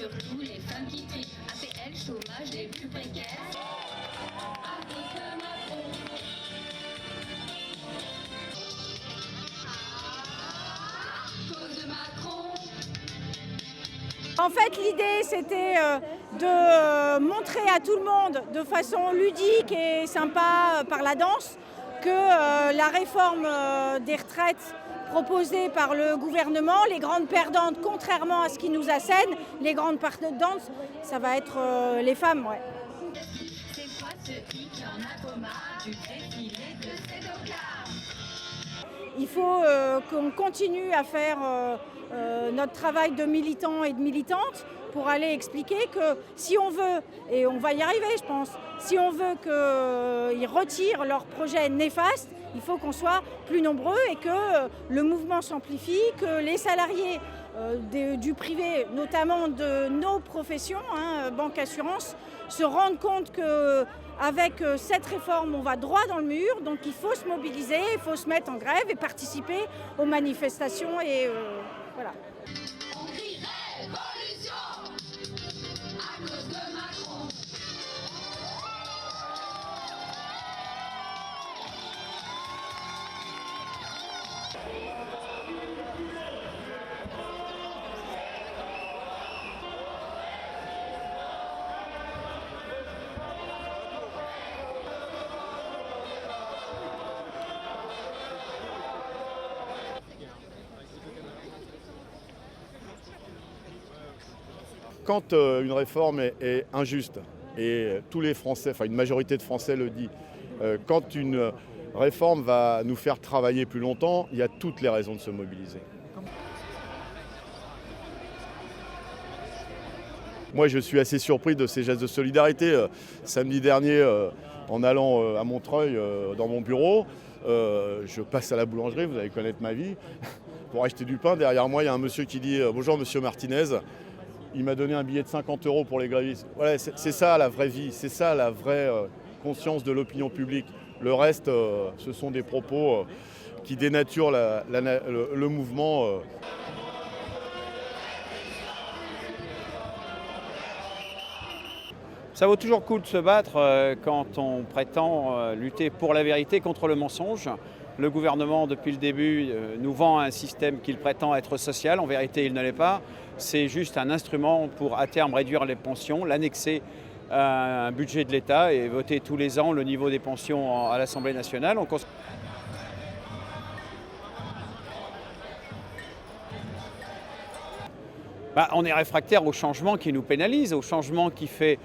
surtout les femmes qui trient. APL, chômage, les plus précaires. À cause de Macron. À cause de Macron. En fait, l'idée, c'était de montrer à tout le monde, de façon ludique et sympa par la danse, que la réforme des retraites proposée par le gouvernement, les grandes perdantes, contrairement à ce qui nous assène, les grandes perdantes, ça va être les femmes. Ouais. C'est quoi ce hic en a marre du défilé de ces docards? Il faut qu'on continue à faire notre travail de militants et de militantes pour aller expliquer que si on veut, et on va y arriver je pense, si on veut qu'ils retirent leurs projets néfastes, il faut qu'on soit plus nombreux et que le mouvement s'amplifie, que les salariés du privé, notamment de nos professions, banque, assurance, se rendent compte qu'avec cette réforme, on va droit dans le mur. Donc il faut se mobiliser, il faut se mettre en grève et participer aux manifestations. Et voilà. On crie révolution à cause de Macron. Quand une réforme est injuste, et tous les Français, enfin une majorité de Français le dit, quand une réforme va nous faire travailler plus longtemps, il y a toutes les raisons de se mobiliser. Moi, je suis assez surpris de ces gestes de solidarité. Samedi dernier, en allant à Montreuil, dans mon bureau, je passe à la boulangerie, vous allez connaître ma vie, pour acheter du pain. Derrière moi, il y a un monsieur qui dit « Bonjour, monsieur Martinez ». Il m'a donné un billet de 50 € pour les grévistes. Voilà, c'est ça la vraie vie, c'est ça la vraie conscience de l'opinion publique. Le reste, ce sont des propos qui dénaturent le mouvement. Ça vaut toujours le coup de se battre quand on prétend lutter pour la vérité contre le mensonge. Le gouvernement, depuis le début, nous vend un système qu'il prétend être social. En vérité, il ne l'est pas. C'est juste un instrument pour, à terme, réduire les pensions, l'annexer à un budget de l'État et voter tous les ans le niveau des pensions à l'Assemblée nationale. On est réfractaire au changement qui nous pénalise, au changement qui fait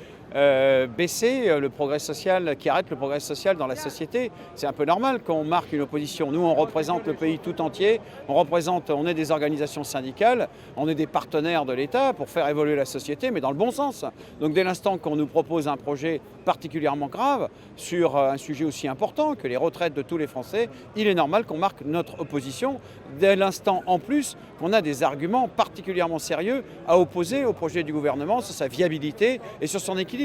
baisser le progrès social, qui arrête le progrès social dans la société. C'est un peu normal qu'on marque une opposition. Nous, on représente le pays tout entier, on est des organisations syndicales, on est des partenaires de l'État pour faire évoluer la société, mais dans le bon sens. Donc dès l'instant qu'on nous propose un projet particulièrement grave sur un sujet aussi important que les retraites de tous les Français, il est normal qu'on marque notre opposition. Dès l'instant, en plus, qu'on a des arguments particulièrement sérieux à opposer au projet du gouvernement sur sa viabilité et sur son équilibre.